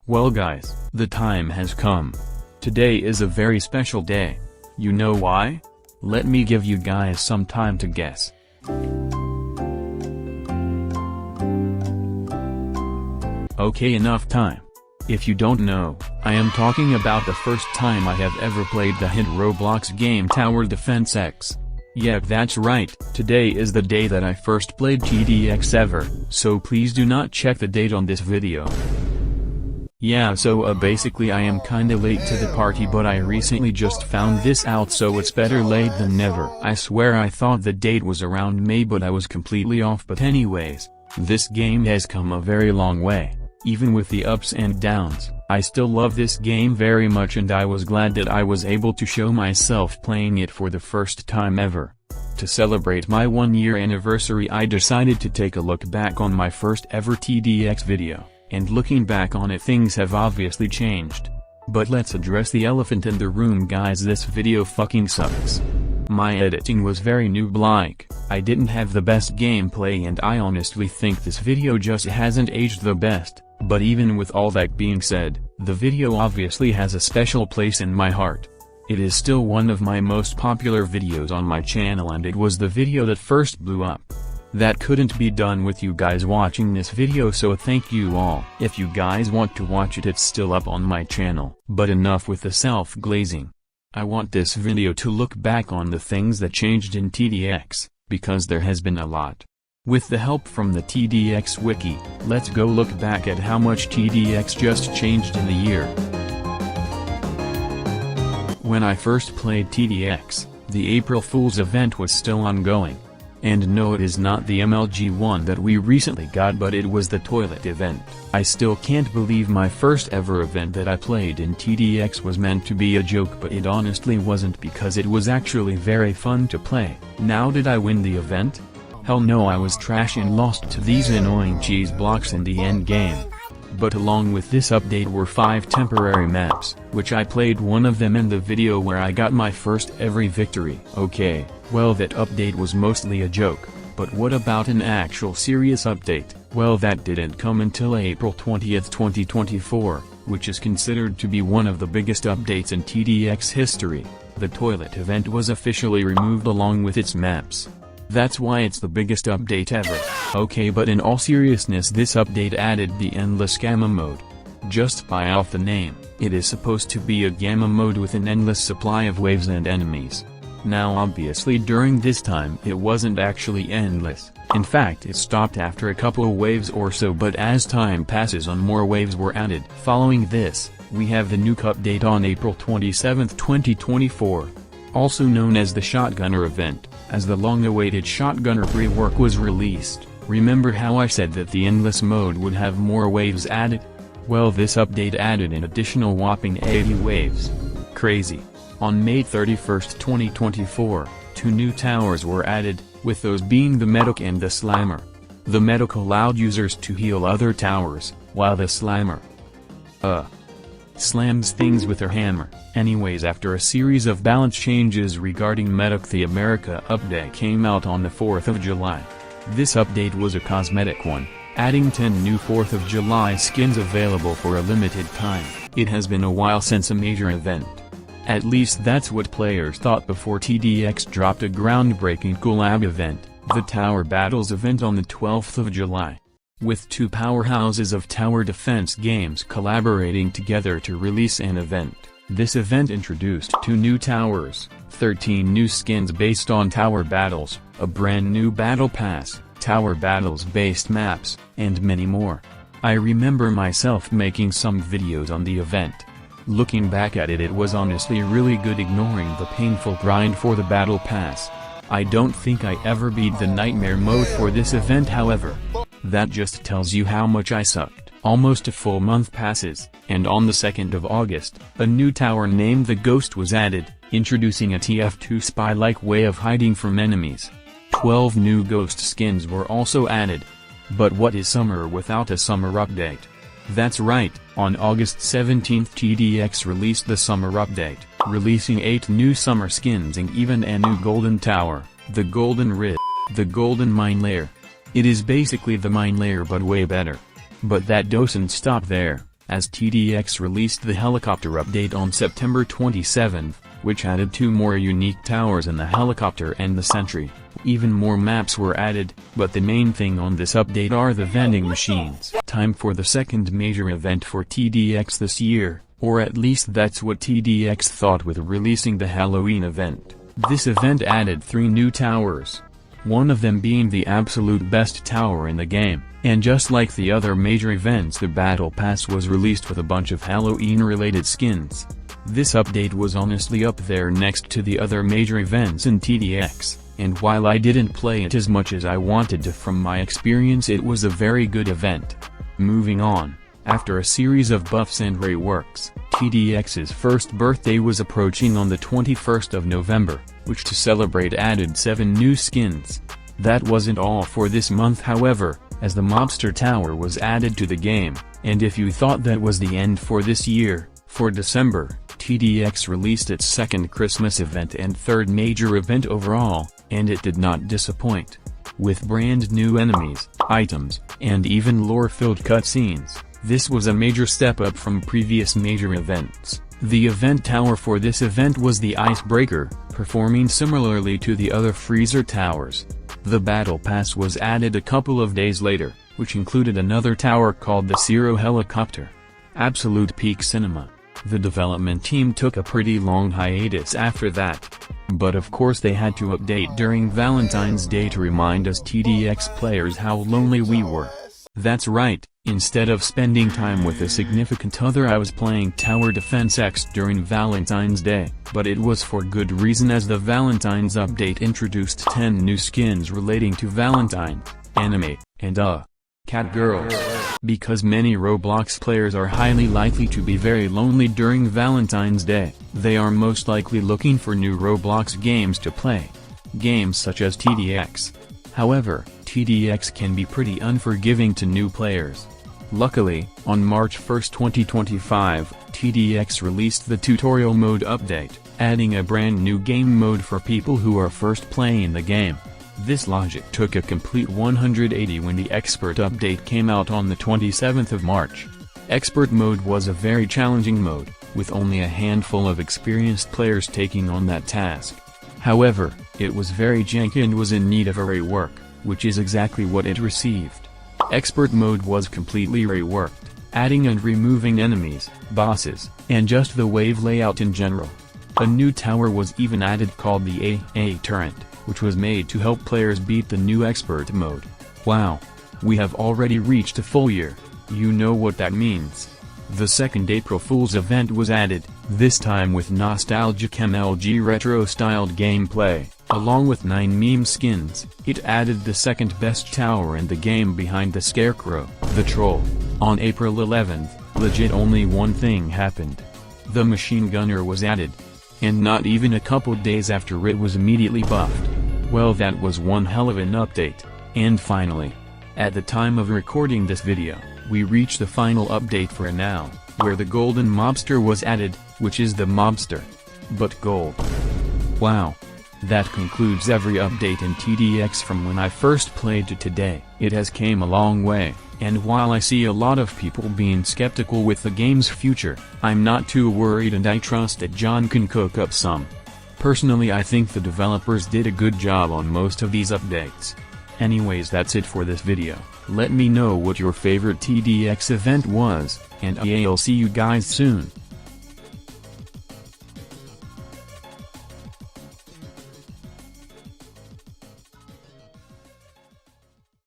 Well guys, the time has come. Today is a very special day. You know why? Let me give you guys some time to guess. Okay, enough time. If you don't know, I am talking about the first time I have ever played the hit Roblox game Tower Defense X. Yep, that's right, today is the day that I first played TDX ever, so please do not check the date on this video. Yeah, so basically I am kinda late to the party, but I recently just found this out, so it's better late than never. I swear I thought the date was around May, but I was completely off. But anyways, this game has come a very long way. Even with the ups and downs, I still love this game very much, and I was glad that I was able to show myself playing it for the first time ever. To celebrate my 1-year anniversary, I decided to take a look back on my first ever TDX video. And looking back on it, things have obviously changed. But let's address the elephant in the room, guys. This video fucking sucks. My editing was very noob-like, I didn't have the best gameplay, and I honestly think this video just hasn't aged the best. But even with all that being said, the video obviously has a special place in my heart. It is still one of my most popular videos on my channel, and it was the video that first blew up. That couldn't be done with you guys watching this video, so thank you all. If you guys want to watch it, it's still up on my channel. But enough with the self-glazing. I want this video to look back on the things that changed in TDX, because there has been a lot. With the help from the TDX wiki, let's go look back at how much TDX just changed in the year. When I first played TDX, the April Fool's event was still ongoing. And no, it is not the MLG one that we recently got, but it was the toilet event. I still can't believe my first ever event that I played in TDX was meant to be a joke, but it honestly wasn't, because it was actually very fun to play. Now, did I win the event? Hell no, I was trash and lost to these annoying cheese blocks in the end game. But along with this update were 5 temporary maps, which I played one of them in the video where I got my first ever victory. Okay, well, that update was mostly a joke, but what about an actual serious update? Well, that didn't come until April 20th, 2024, which is considered to be one of the biggest updates in TDX history. The toilet event was officially removed along with its maps. That's why it's the biggest update ever. Okay, but in all seriousness, this update added the endless gamma mode. Just by off the name, it is supposed to be a gamma mode with an endless supply of waves and enemies. Now obviously during this time it wasn't actually endless. In fact, it stopped after a couple of waves or so, but as time passes on, more waves were added. Following this, we have the nuke update on April 27, 2024. Also known as the Shotgunner event, as the long-awaited Shotgunner rework was released. Remember how I said that the endless mode would have more waves added? Well, this update added an additional whopping 80 waves. Crazy. On May 31st, 2024, 2 new towers were added, with those being the Medic and the Slammer. The Medic allowed users to heal other towers, while the Slammer slams things with her hammer. Anyways, after a series of balance changes regarding Medic, the America update came out on the 4th of July. This update was a cosmetic one, adding 10 new 4th of July skins available for a limited time. It has been a while since a major event. At least that's what players thought before TDX dropped a groundbreaking collab event, the Tower Battles event on the 12th of July. With 2 powerhouses of tower defense games collaborating together to release an event. This event introduced 2 new towers, 13 new skins based on tower battles, a brand new battle pass, tower battles based maps, and many more. I remember myself making some videos on the event. Looking back at it, it was honestly really good, ignoring the painful grind for the battle pass. I don't think I ever beat the nightmare mode for this event, however. That just tells you how much I sucked. Almost a full month passes, and on the 2nd of August, a new tower named the Ghost was added, introducing a TF2 spy-like way of hiding from enemies. 12 new Ghost skins were also added. But what is summer without a summer update? That's right, on August 17th TDX released the summer update, releasing 8 new summer skins and even a new golden tower, the Golden Rid, the Golden Mine Layer. It is basically the mine layer but way better. But that doesn't stop there. as TDX released the helicopter update on September 27, which added 2 more unique towers in the helicopter and the sentry. Even more maps were added, but the main thing on this update are the vending machines. Time for the second major event for TDX this year, or at least that's what TDX thought with releasing the Halloween event. This event added 3 new towers, one of them being the absolute best tower in the game, and just like the other major events, the Battle Pass was released with a bunch of Halloween-related skins. This update was honestly up there next to the other major events in TDX, and while I didn't play it as much as I wanted to, from my experience it was a very good event. Moving on, after a series of buffs and reworks, TDX's first birthday was approaching on the 21st of November, which to celebrate added 7 new skins. That wasn't all for this month however, as the Mobster Tower was added to the game, and if you thought that was the end for this year, for December, TDX released its second Christmas event and third major event overall, and it did not disappoint. With brand new enemies, items, and even lore-filled cutscenes, this was a major step up from previous major events. The event tower for this event was the Icebreaker, performing similarly to the other Freezer towers. The Battle Pass was added a couple of days later, which included another tower called the Zero Helicopter. Absolute peak cinema. The development team took a pretty long hiatus after that. But of course they had to update during Valentine's Day to remind us TDX players how lonely we were. That's right, instead of spending time with a significant other I was playing Tower Defense X during Valentine's Day, but it was for good reason as the Valentine's update introduced 10 new skins relating to Valentine, anime, and cat girls. Because many Roblox players are highly likely to be very lonely during Valentine's Day, they are most likely looking for new Roblox games to play. Games such as TDX. However, TDX can be pretty unforgiving to new players. Luckily, on March 1, 2025, TDX released the tutorial mode update, adding a brand new game mode for people who are first playing the game. This logic took a complete 180 when the Expert update came out on the 27th of March. Expert mode was a very challenging mode, with only a handful of experienced players taking on that task. However, it was very janky and was in need of a rework, which is exactly what it received. Expert mode was completely reworked, adding and removing enemies, bosses, and just the wave layout in general. A new tower was even added called the AA Turret, which was made to help players beat the new Expert mode. Wow! We have already reached a full year. You know what that means. The second April Fool's event was added, this time with nostalgic MLG retro-styled gameplay, along with 9 meme skins. It added the second best tower in the game behind the Scarecrow, the Troll. On April 11th, legit only one thing happened. The Machine Gunner was added. And not even a couple days after it was immediately buffed. Well, that was one hell of an update. And finally, at the time of recording this video, we reached the final update for now, where the Golden Mobster was added, which is the Mobster. But gold. Wow. That concludes every update in TDX from when I first played to today. It has came a long way, and while I see a lot of people being skeptical with the game's future, I'm not too worried and I trust that John can cook up some. Personally, I think the developers did a good job on most of these updates. Anyways, that's it for this video. Let me know what your favorite TDX event was, and I'll see you guys soon.